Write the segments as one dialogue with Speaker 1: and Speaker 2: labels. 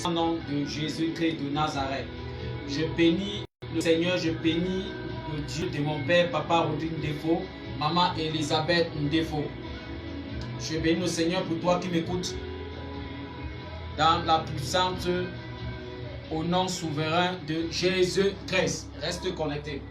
Speaker 1: puissant nom de Jésus-Christ de Nazareth. Je bénis le Seigneur, je bénis le Dieu de mon père, Papa Rodrigue Ndefo, Maman Elisabeth Ndefo. Je bénis le Seigneur pour toi qui m'écoutes dans la puissance au nom souverain de Jésus-Christ. Reste connecté.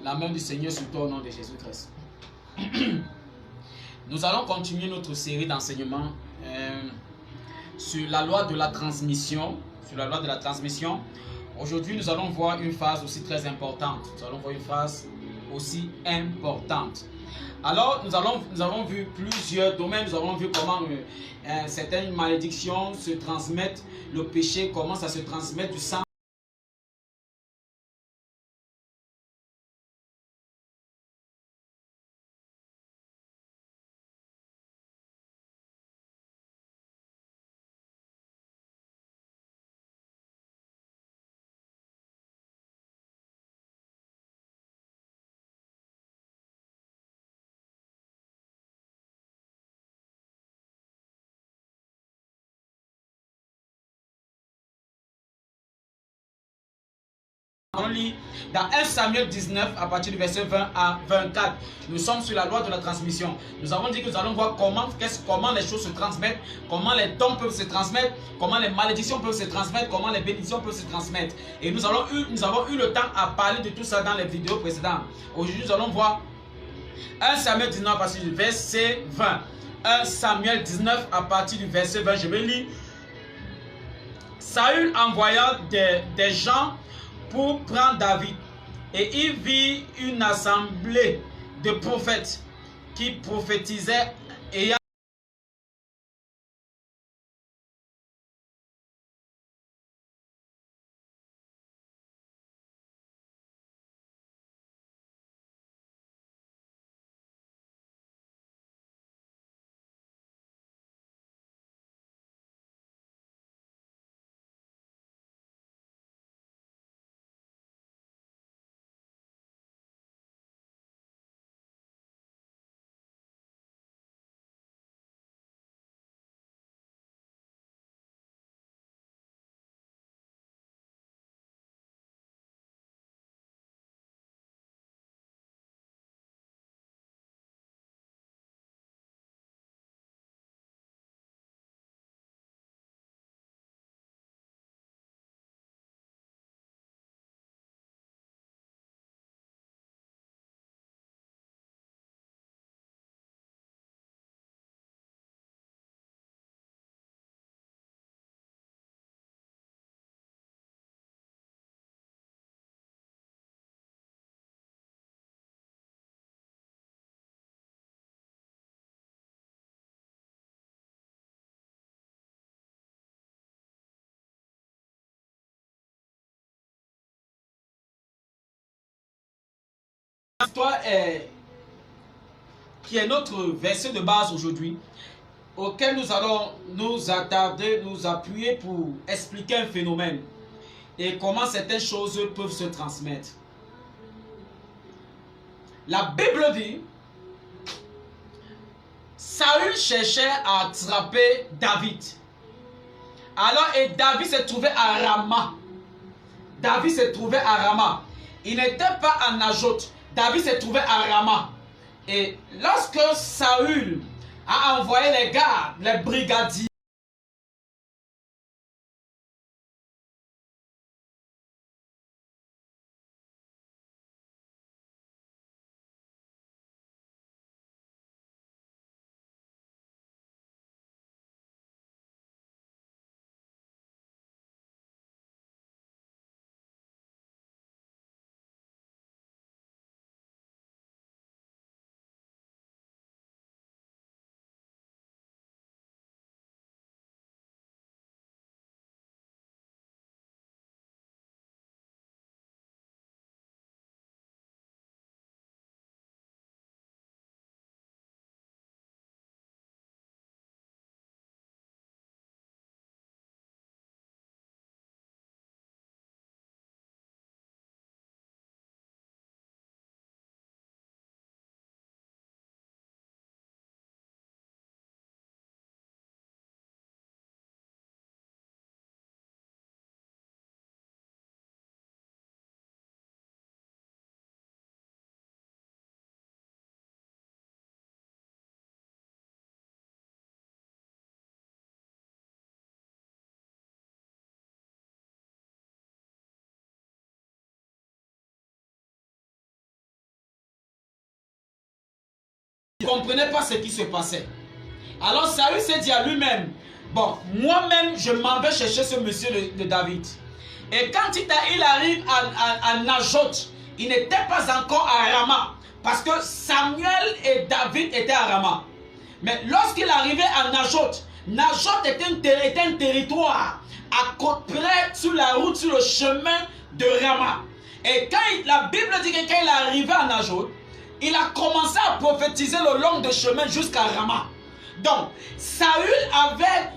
Speaker 1: La main du Seigneur sur toi au nom de Jésus-Christ. Nous allons continuer notre série d'enseignements sur la loi de la transmission. Aujourd'hui, nous allons voir une phase aussi très importante. Alors, nous avons vu plusieurs domaines. Nous avons vu comment certaines malédictions se transmettent, le péché, comment ça se transmet du sang. On lit dans 1 Samuel 19 à partir du verset 20 à 24. Nous sommes sur la loi de la transmission. Nous avons dit que nous allons voir comment les choses se transmettent, comment les dons peuvent se transmettre, comment les malédictions peuvent se transmettre, comment les bénédictions peuvent se transmettre. Et nous avons eu le temps à parler de tout ça dans les vidéos précédentes. Aujourd'hui, nous allons voir 1 Samuel 19 à partir du verset 20. 1 Samuel 19 à partir du verset 20. Je vais lire. Saül envoya des gens pour prendre David, et il vit une assemblée de prophètes qui prophétisaient ayant l'histoire qui est notre verset de base aujourd'hui, auquel nous allons nous attarder, nous appuyer pour expliquer un phénomène et comment certaines choses peuvent se transmettre. La Bible dit, Saül cherchait à attraper David. Alors, et David se trouvait à Rama. Il n'était pas à Najot. David se trouvait à Rama. Et lorsque Saül a envoyé les gardes, les brigadiers, Il ne comprenait pas ce qui se passait. Alors Saül s'est dit à lui-même, bon, moi-même, je m'en vais chercher ce monsieur de David. Et quand il arrive à Najoth, il n'était pas encore à Rama. Parce que Samuel et David étaient à Rama. Mais lorsqu'il arrivait à Najoth, Najoth était un territoire à côté, près sur la route, sur le chemin de Rama. Et quand la Bible dit que quand il est arrivé à Najoth, il a commencé à prophétiser le long de chemin jusqu'à Rama. Donc, Saül avait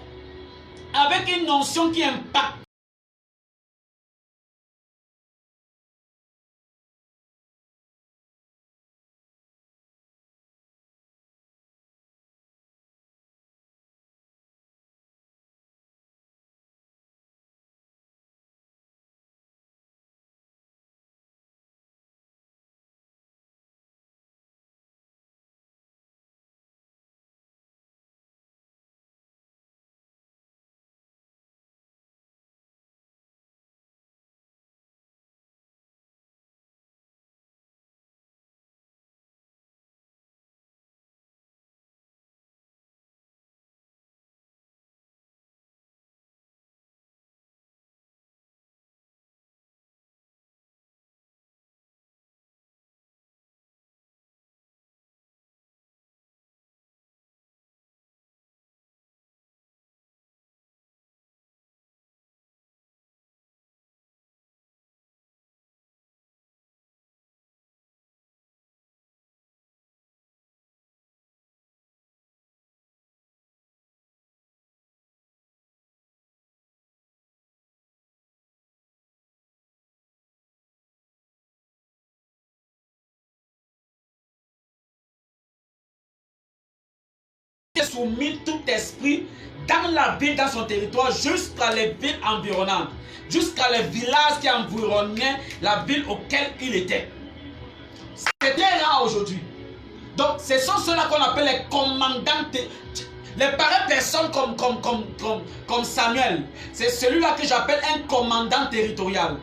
Speaker 1: avec une notion qui impacte. Soumis tout esprit dans la ville, dans son territoire, jusqu'à les villes environnantes, jusqu'à les villages qui environnaient la ville auquel il était. C'était rare aujourd'hui. Donc, ce sont ceux-là qu'on appelle les commandants. Les pareilles personnes comme Samuel, c'est celui-là que j'appelle un commandant territorial.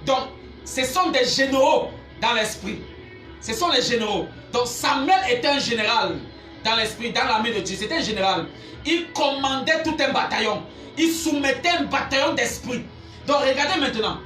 Speaker 1: Donc, ce sont des généraux dans l'esprit. Ce sont les généraux. Donc, Samuel était un général dans l'esprit, dans l'armée de Dieu. C'était un général. Il commandait tout un bataillon. Il soumettait un bataillon d'esprit. Donc, regardez maintenant.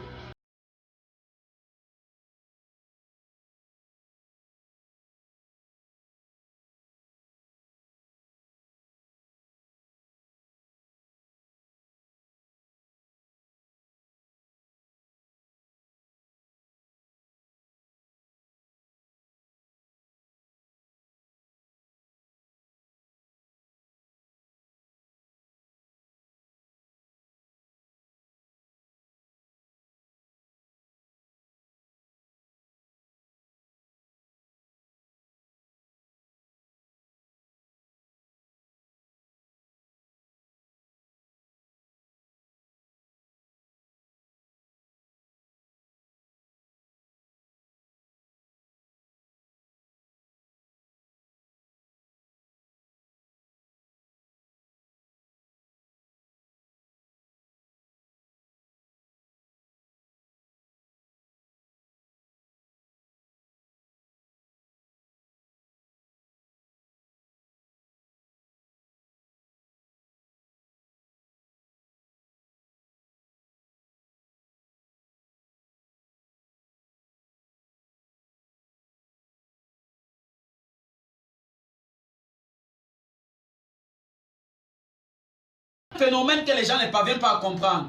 Speaker 1: Phénomène que les gens ne parviennent pas à comprendre.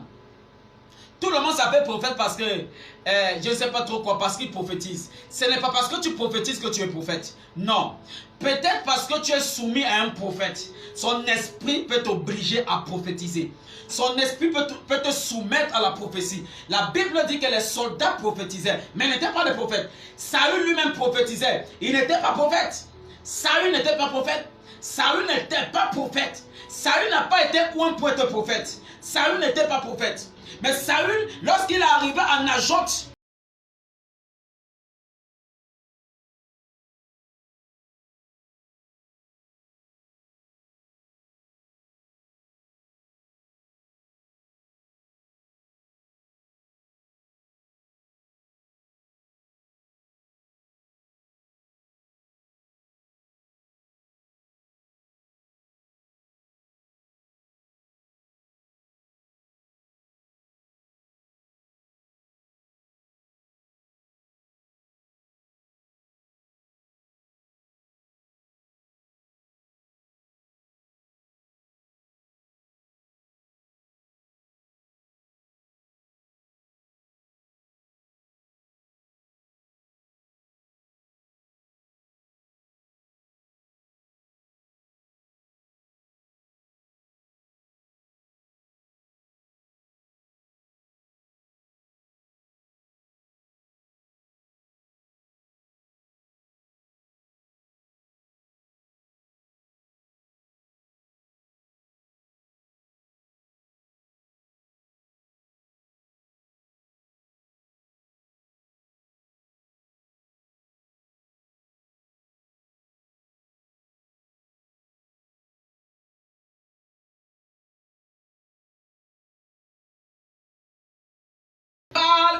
Speaker 1: Tout le monde s'appelle prophète parce que, je ne sais pas trop quoi, parce qu'il prophétise. Ce n'est pas parce que tu prophétises que tu es prophète. Non. Peut-être parce que tu es soumis à un prophète. Son esprit peut t'obliger à prophétiser. Son esprit peut te soumettre à la prophétie. La Bible dit que les soldats prophétisaient, mais n'étaient pas des prophètes. Saül lui-même prophétisait. Il n'était pas prophète. Saül n'était pas prophète. Saül n'était pas prophète. Saül n'a pas été point pour être prophète. Saül n'était pas prophète. Mais Saül, lorsqu'il est arrivé à Najoth,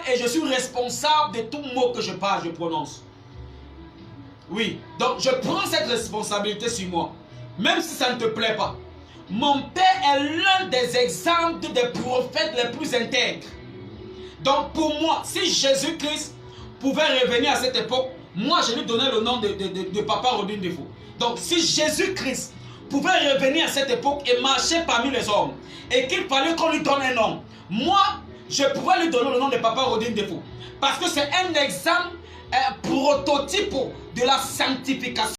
Speaker 1: et je suis responsable de tout mot que je parle, je prononce. Oui, donc je prends cette responsabilité sur moi, même si ça ne te plaît pas. Mon père est l'un des exemples des prophètes les plus intègres. Donc pour moi, si Jésus-Christ pouvait revenir à cette époque, moi je lui donnais le nom de Papa Rodin Défaut. Donc si Jésus-Christ pouvait revenir à cette époque et marcher parmi les hommes, et qu'il fallait qu'on lui donne un nom, moi je pouvais lui donner le nom de Papa Rodin Défaut. Parce que c'est un exemple, un prototype de la sanctification.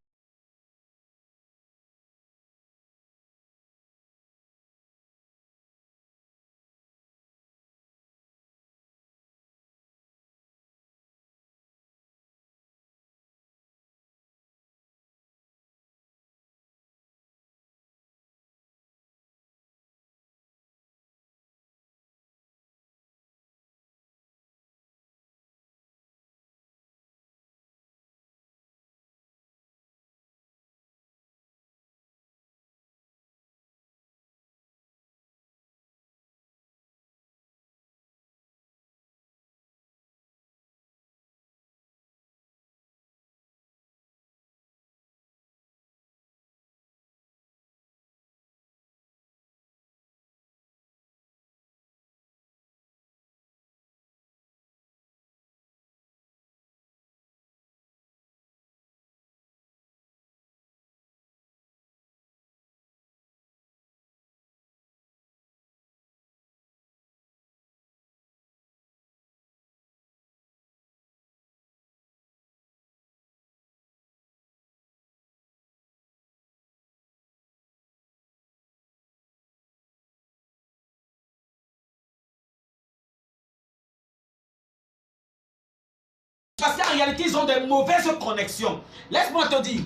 Speaker 1: Parce qu'en réalité, ils ont des mauvaises connexions. Laisse-moi te dire,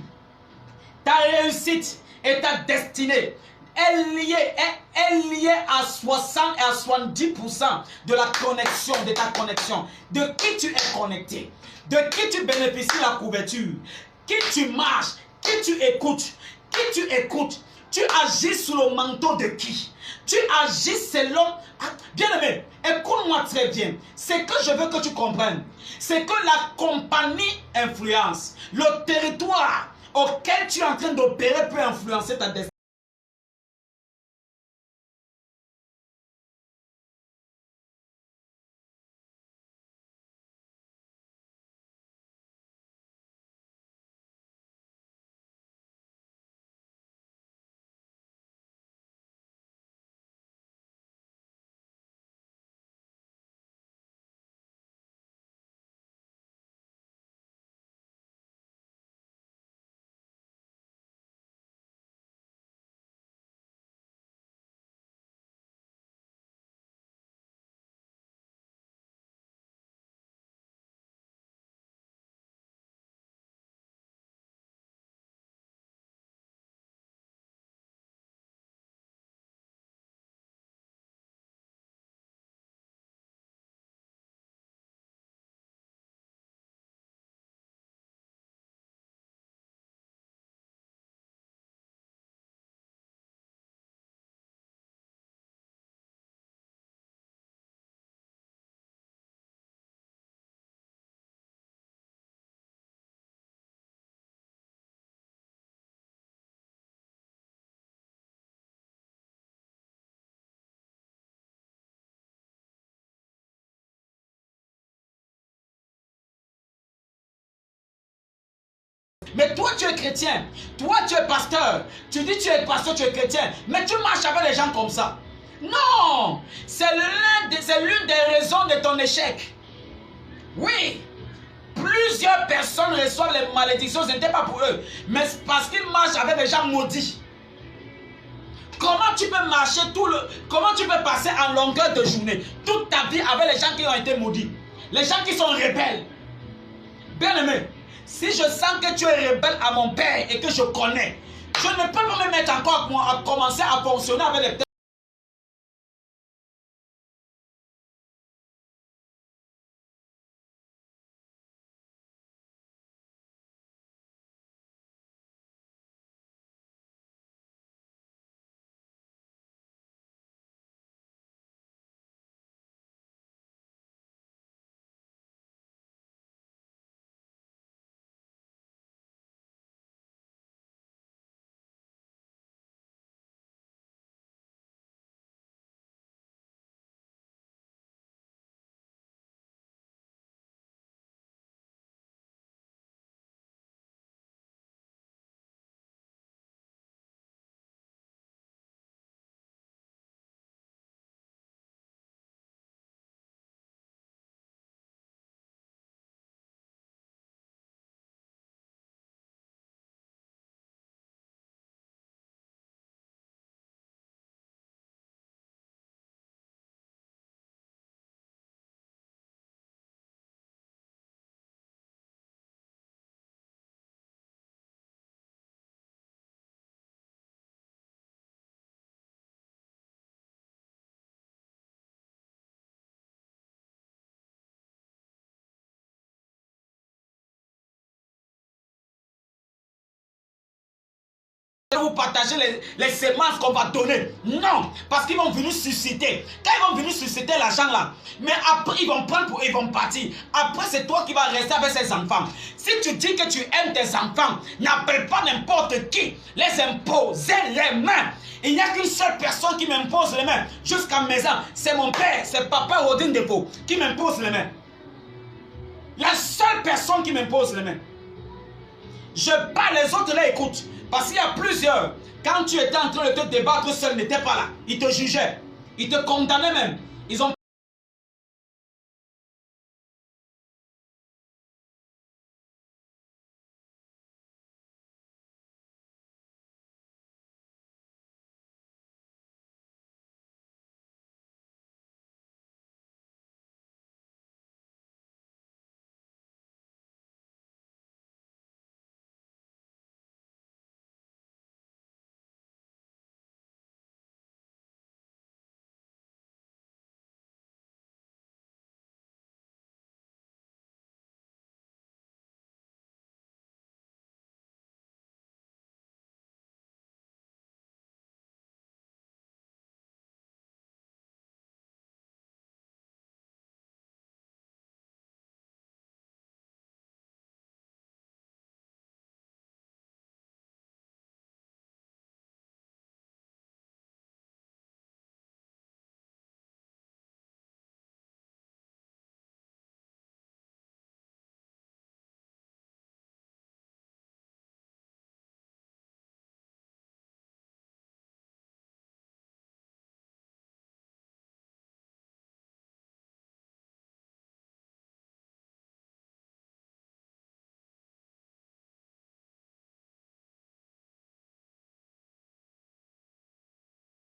Speaker 1: ta réussite et ta destinée est liée à 60 et à 70% de la connexion, de ta connexion. De qui tu es connecté, de qui tu bénéficies la couverture, qui tu marches, qui tu écoutes, tu agis sous le manteau de qui? Tu agis selon... Bien-aimé, écoute-moi très bien. Ce que je veux que tu comprennes, c'est que la compagnie influence. Le territoire auquel tu es en train d'opérer peut influencer ta destinée. Mais toi, tu es chrétien. Toi, tu es pasteur. Tu dis tu es pasteur, tu es chrétien. Mais tu marches avec les gens comme ça. Non! C'est l'une des raisons de ton échec. Oui! Plusieurs personnes reçoivent les malédictions, ce n'était pas pour eux. Mais parce qu'ils marchent avec des gens maudits. Comment tu peux marcher comment tu peux passer en longueur de journée toute ta vie avec les gens qui ont été maudits? Les gens qui sont rebelles. Bien aimé, si je sens que tu es rebelle à mon père et que je connais, je ne peux pas me mettre encore à commencer à fonctionner avec les vous partager les semences qu'on va donner. Non, parce qu'ils vont venir susciter. Quand ils vont venir susciter l'argent là, mais après ils vont prendre ils vont partir. Après c'est toi qui vas rester avec ces enfants. Si tu dis que tu aimes tes enfants, n'appelle pas n'importe qui. Les imposer les mains. Il n'y a qu'une seule personne qui m'impose les mains. Jusqu'à présent, c'est mon père, c'est papa Odin Depo qui m'impose les mains. La seule personne qui m'impose les mains. Je parle, les autres là écoutent. Parce qu'il y a plusieurs. Quand tu étais en train de te débattre seul, n'étais pas là. Ils te jugeaient. Ils te condamnaient même. Ils ont...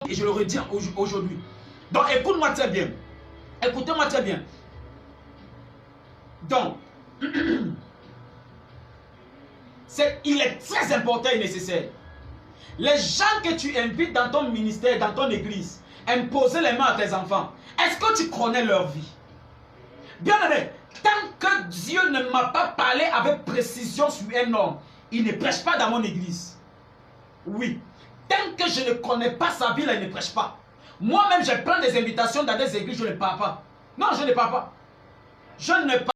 Speaker 1: Et je le redis aujourd'hui. Donc écoute-moi très bien. Écoutez-moi très bien. Donc, il est très important et nécessaire. Les gens que tu invites dans ton ministère, dans ton église, imposer les mains à tes enfants, est-ce que tu connais leur vie? Bien aimé, tant que Dieu ne m'a pas parlé avec précision sur un homme, il ne prêche pas dans mon église. Oui. Tant que je ne connais pas sa vie, là, il ne prêche pas. Moi-même, je prends des invitations dans des églises, je ne parle pas. Non, je ne parle pas. Je ne parle pas.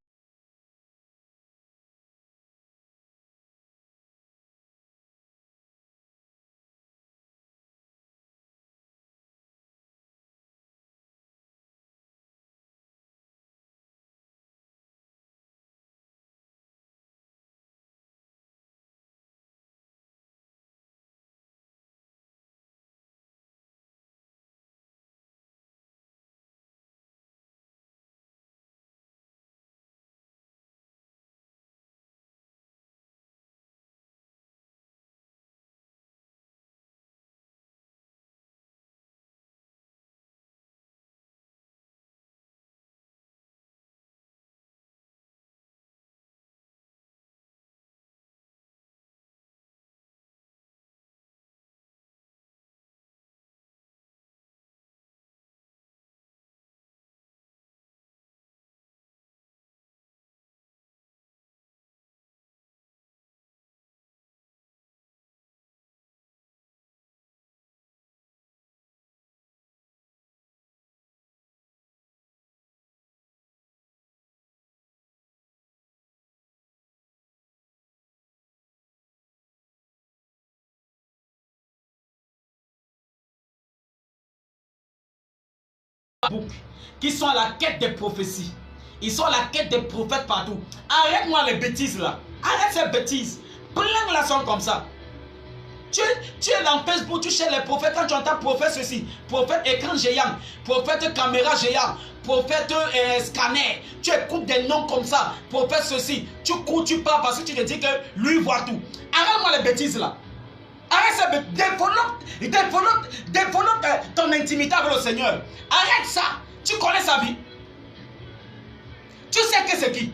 Speaker 1: Qui sont à la quête des prophéties. Ils sont à la quête des prophètes partout. Arrête-moi les bêtises là. Arrête ces bêtises. Plein la sont comme ça. Tu es dans Facebook, tu cherches les prophètes. Quand tu entends prophète ceci, prophète écran géant, prophète caméra géant, prophète scanner, tu écoutes des noms comme ça, prophète ceci, tu cours, tu pars parce que tu te dis que lui voit tout. Arrête-moi les bêtises là. Arrête ça, développe ton intimité avec le Seigneur. Arrête ça. Tu connais sa vie. Tu sais que c'est qui.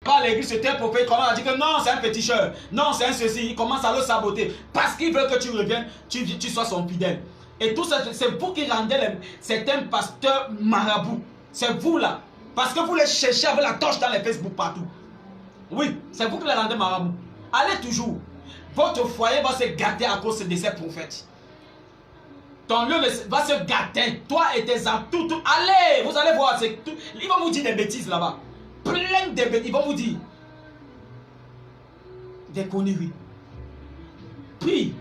Speaker 1: Pas l'église, c'est un prophète, il commence à dire que non, c'est un féticheur, non, c'est un ceci, il commence à le saboter parce qu'il veut que tu reviennes, tu sois son fidèle. Et tout ça, c'est vous qui rendez certains pasteurs marabouts. C'est vous là. Parce que vous les cherchez avec la torche dans les Facebook partout. Oui, c'est vous qui les rendez marabouts. Allez toujours. Votre foyer va se gâter à cause de ces prophètes. Ton lieu va se gâter. Toi et tes âmes, tout. Allez, vous allez voir. Ils vont vous dire des bêtises là-bas. Plein de bêtises. Ils vont vous dire des conneries. Puis,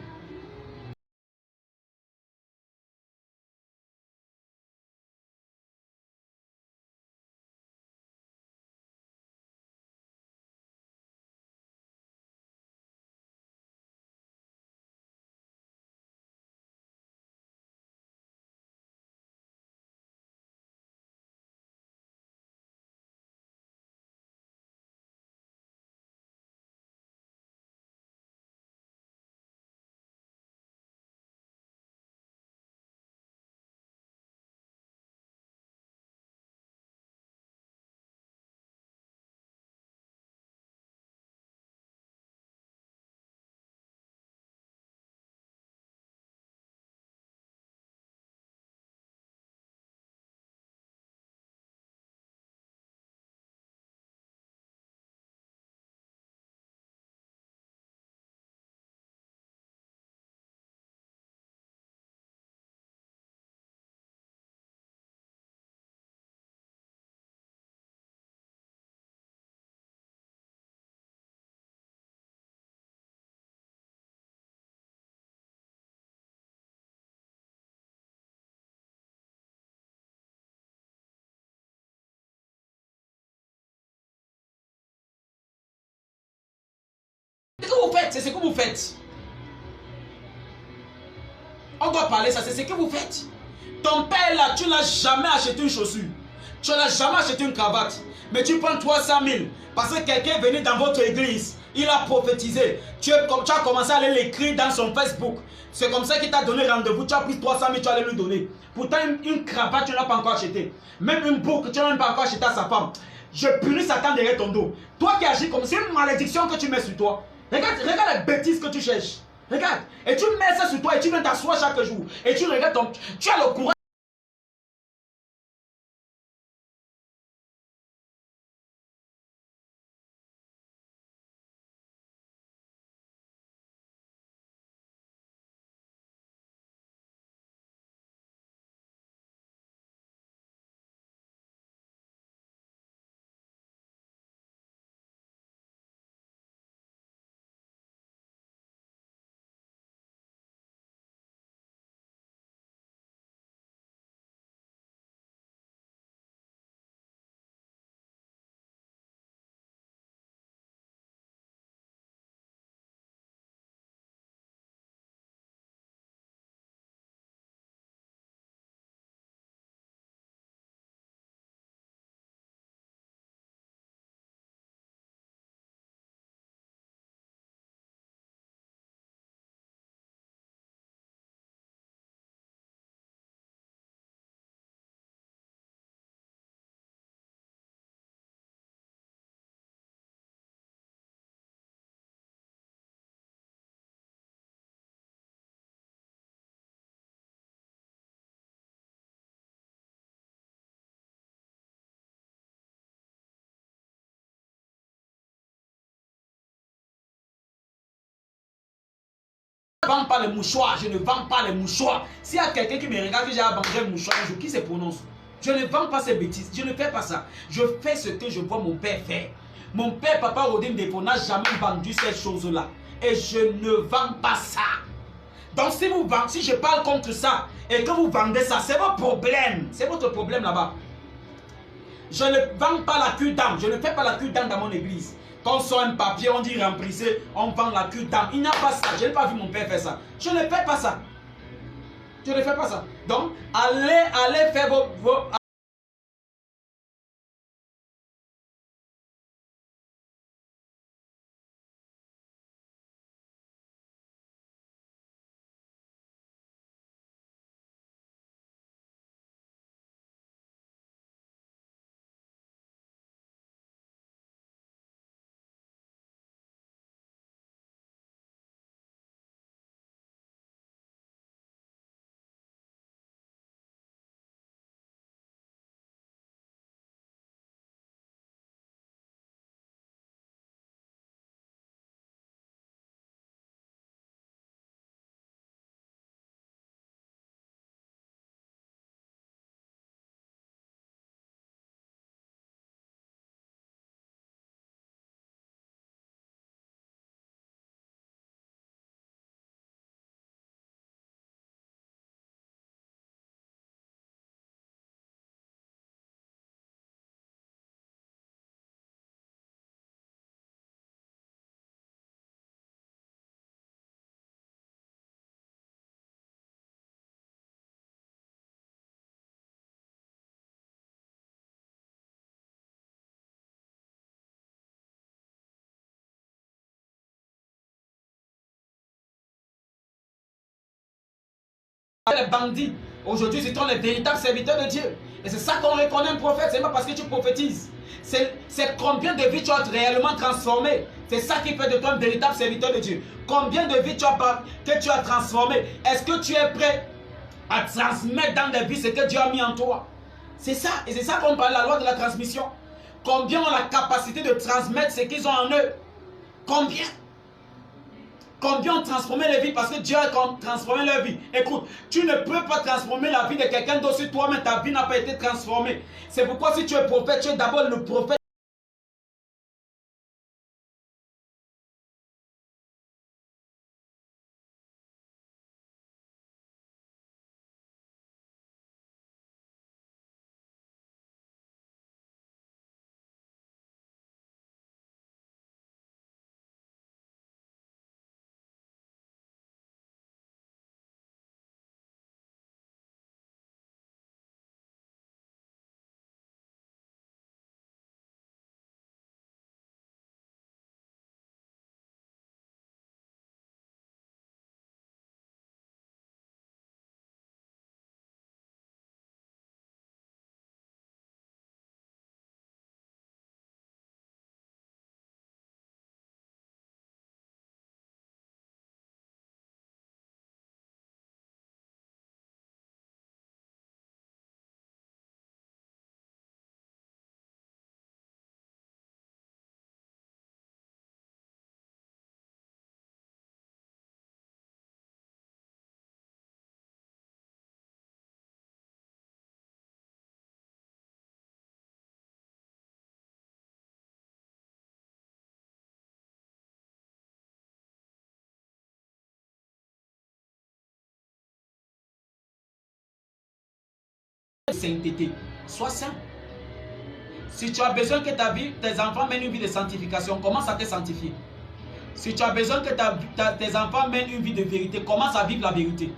Speaker 1: c'est ce que vous faites. C'est ce que vous faites. On doit parler ça. C'est ce que vous faites. Ton père là, tu n'as jamais acheté une chaussure. Tu n'as jamais acheté une cravate. Mais tu prends 300 000 parce que quelqu'un est venu dans votre église. Il a prophétisé. Tu as commencé à aller l'écrire dans son Facebook. C'est comme ça qu'il t'a donné rendez-vous. Tu as pris 300 000, tu allais lui donner. Pourtant, une cravate, tu n'as pas encore acheté. Même une boucle, tu n'as même pas encore acheté à sa femme. Je punis Satan derrière ton dos. Toi qui agis comme c'est une malédiction que tu mets sur toi. Regarde les bêtises que tu cherches. Regarde. Et tu mets ça sur toi et tu viens t'asseoir chaque jour. Et tu regardes ton... Tu as le courage. Je ne vends pas les mouchoirs, je ne vends pas les mouchoirs. S'il y a quelqu'un qui me regarde, j'ai vendu un mouchoir un jour, qui se prononce? Je ne vends pas ces bêtises, je ne fais pas ça. Je fais ce que je vois mon père faire. Mon père, Papa Rodin Depo, n'a jamais vendu ces choses-là. Et je ne vends pas ça. Donc si vous vendez, si je parle contre ça et que vous vendez ça, c'est votre problème. C'est votre problème là-bas. Je ne vends pas la cure d'âme. Je ne fais pas la cure d'âme dans mon église. Quand on sort un papier, on dit remplissez, on vend la cure d'âme. Il n'y a pas ça. Je n'ai pas vu mon père faire ça. Je ne fais pas ça. Je ne fais pas ça. Donc, allez faire vos Les bandits, aujourd'hui, ce sont les véritables serviteurs de Dieu. Et c'est ça qu'on reconnaît un prophète, c'est pas parce que tu prophétises. C'est combien de vies tu as réellement transformé. C'est ça qui fait de toi un véritable serviteur de Dieu. Combien de vies que tu as transformé. Est-ce que tu es prêt à transmettre dans les vies ce que Dieu a mis en toi? C'est ça. Et c'est ça qu'on parle de la loi de la transmission. Combien ont la capacité de transmettre ce qu'ils ont en eux? Combien? Combien ont transformé les vies parce que Dieu a transformé leur vie. Écoute, tu ne peux pas transformer la vie de quelqu'un d'autre si toi-même ta vie n'a pas été transformée. C'est pourquoi si tu es prophète, tu es d'abord le prophète. Sainteté. Sois saint. Si tu as besoin que tes enfants mènent une vie de sanctification, commence à te sanctifier. Si tu as besoin que tes enfants mènent une vie de vérité, commence à vivre la vérité.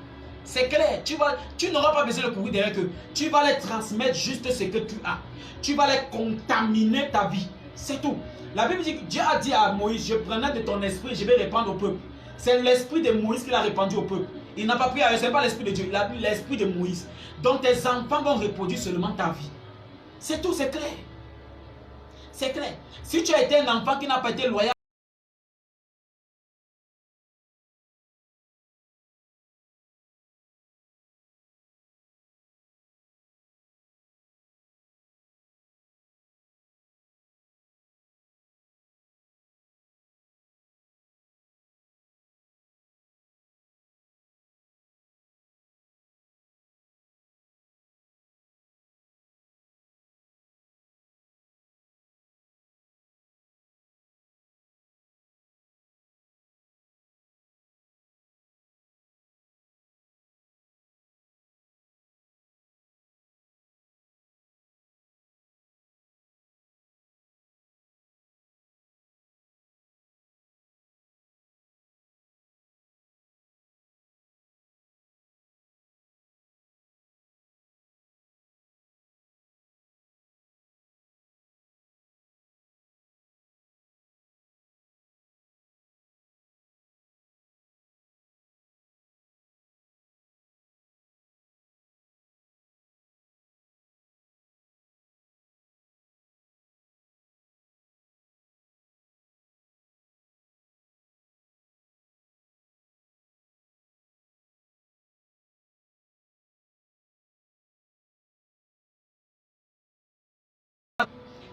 Speaker 1: C'est clair, tu n'auras pas besoin de courir derrière eux. Tu vas les transmettre juste ce que tu as. Tu vas les contaminer ta vie. C'est tout. La Bible dit que Dieu a dit à Moïse, je prendrai de ton esprit et je vais répandre au peuple. C'est l'esprit de Moïse qu'il a répandu au peuple. Il n'a pas pris à eux, ce n'est pas l'esprit de Dieu, il a pris l'esprit de Moïse. Donc tes enfants vont reproduire seulement ta vie. C'est tout, c'est clair. C'est clair. Si tu as été un enfant qui n'a pas été loyal,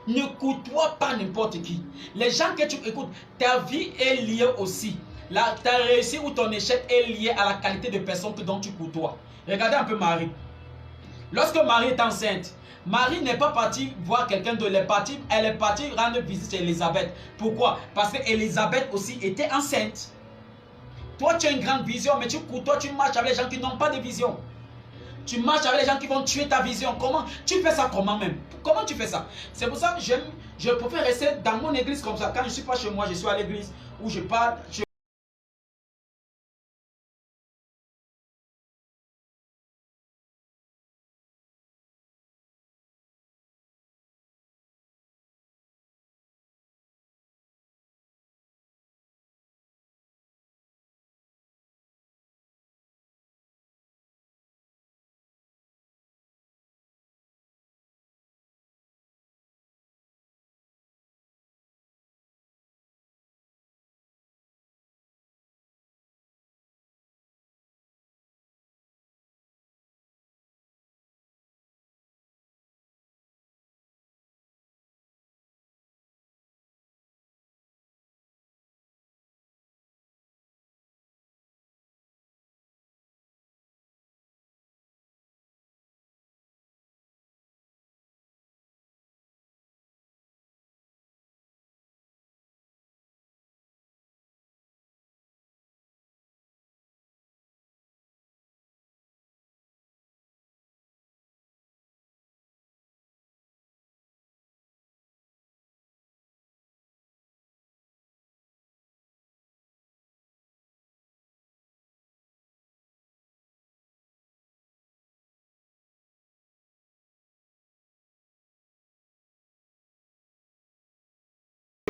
Speaker 1: ne côtoie pas n'importe qui. Les gens que tu écoutes, ta vie est liée aussi. Ta réussite ou ton échec est lié à la qualité de personne dont tu côtoies. Regardez un peu Marie. Lorsque Marie est enceinte, Marie n'est pas partie voir quelqu'un d'autre. Elle est partie rendre visite à Élisabeth. Pourquoi? Parce que Élisabeth aussi était enceinte. Toi, tu as une grande vision, mais tu marches avec les gens qui n'ont pas de vision. Tu marches avec les gens qui vont tuer ta vision. Comment? Tu fais ça comment même? Comment tu fais ça? C'est pour ça que je préfère rester dans mon église comme ça. Quand je ne suis pas chez moi, je suis à l'église où je parle.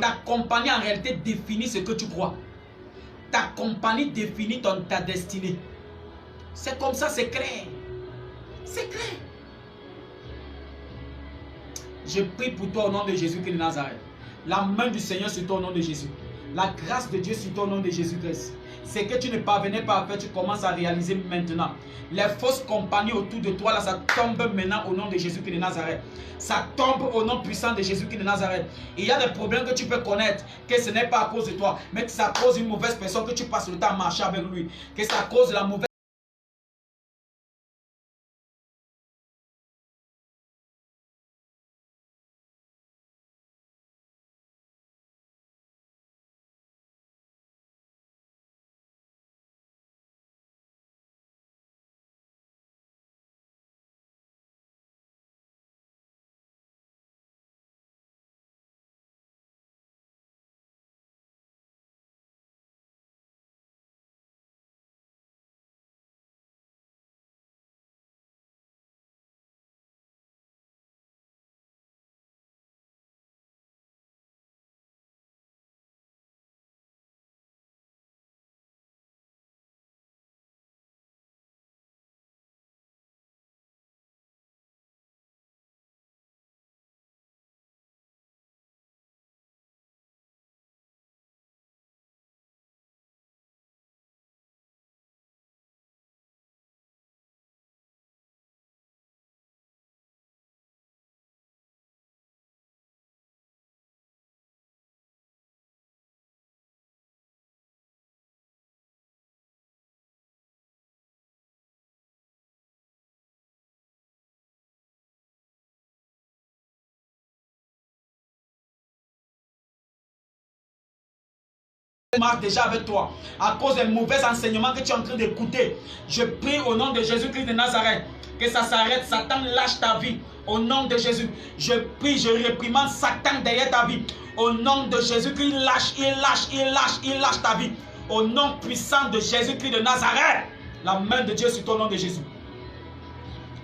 Speaker 1: Ta compagnie en réalité définit ce que tu crois. Ta compagnie définit ta destinée. C'est comme ça, c'est clair. C'est clair. Je prie pour toi au nom de Jésus-Christ de Nazareth. La main du Seigneur sur toi au nom de Jésus. La grâce de Dieu sur toi au nom de Jésus-Christ. Ce que tu ne parvenais pas à faire, tu commences à réaliser maintenant. Les fausses compagnies autour de toi, là, ça tombe maintenant au nom de Jésus-Christ de Nazareth. Ça tombe au nom puissant de Jésus-Christ de Nazareth. Et il y a des problèmes que tu peux connaître, que ce n'est pas à cause de toi, mais que c'est à cause d'une mauvaise personne que tu passes le temps à marcher avec lui. Que c'est à cause de la mauvaise marche déjà avec toi. À cause des mauvais enseignements que tu es en train d'écouter. Je prie au nom de Jésus-Christ de Nazareth. Que ça s'arrête. Satan lâche ta vie. Au nom de Jésus. Je prie, je réprimande Satan derrière ta vie. Au nom de Jésus-Christ, il lâche ta vie. Au nom puissant de Jésus-Christ de Nazareth. La main de Dieu sur ton nom de Jésus.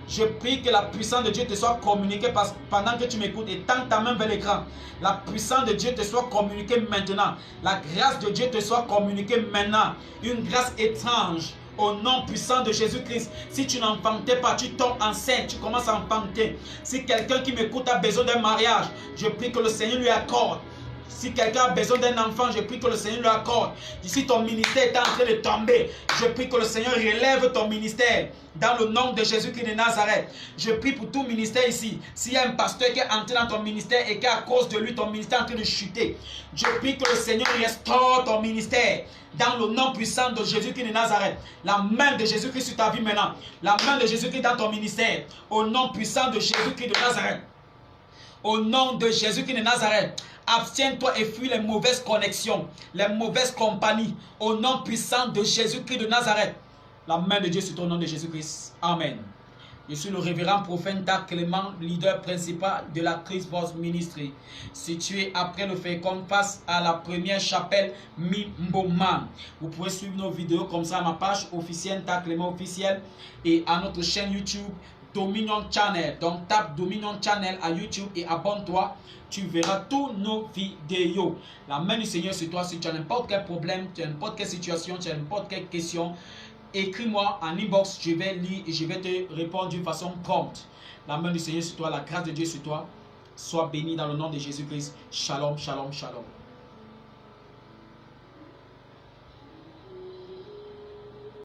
Speaker 1: Je prie que la puissance de Dieu te soit communiquée pendant que tu m'écoutes et tends ta main vers l'écran. La puissance de Dieu te soit communiquée maintenant. La grâce de Dieu te soit communiquée maintenant. Une grâce étrange au nom puissant de Jésus-Christ. Si tu n'enfantais pas, tu tombes enceinte, tu commences à enfanter. Si quelqu'un qui m'écoute a besoin d'un mariage, je prie que le Seigneur lui accorde. Si quelqu'un a besoin d'un enfant, je prie que le Seigneur lui accorde. Si ton ministère est en train de tomber, je prie que le Seigneur relève ton ministère. Dans le nom de Jésus-Christ de Nazareth, je prie pour tout ministère ici. S'il y a un pasteur qui est entré dans ton ministère et qu'à cause de lui, ton ministère est en train de chuter, je prie que le Seigneur restaure ton ministère. Dans le nom puissant de Jésus-Christ de Nazareth, la main de Jésus-Christ sur ta vie maintenant. La main de Jésus-Christ dans ton ministère. Au nom puissant de Jésus-Christ de Nazareth. Au nom de Jésus-Christ de Nazareth, abstiens-toi et fuis les mauvaises connexions, les mauvaises compagnies. Au nom puissant de Jésus-Christ de Nazareth. La main de Dieu sur ton nom de Jésus-Christ. Amen. Je suis le révérend prophète Clément, leader principal de la Christ Voice Ministry, situé après le Fécon face à la première chapelle Mimboman. Vous pouvez suivre nos vidéos comme ça à ma page officielle Clément officiel et à notre chaîne YouTube Dominion Channel. Donc tape Dominion Channel à YouTube et abonne-toi. Tu verras tous nos vidéos. La main du Seigneur sur toi. Si tu as n'importe quel problème, tu as n'importe quelle situation, tu as n'importe quelle question, écris-moi en inbox. Je vais lire et je vais te répondre d'une façon prompte. La main du Seigneur sur toi. La grâce de Dieu sur toi. Sois béni dans le nom de Jésus-Christ. Shalom, shalom, shalom.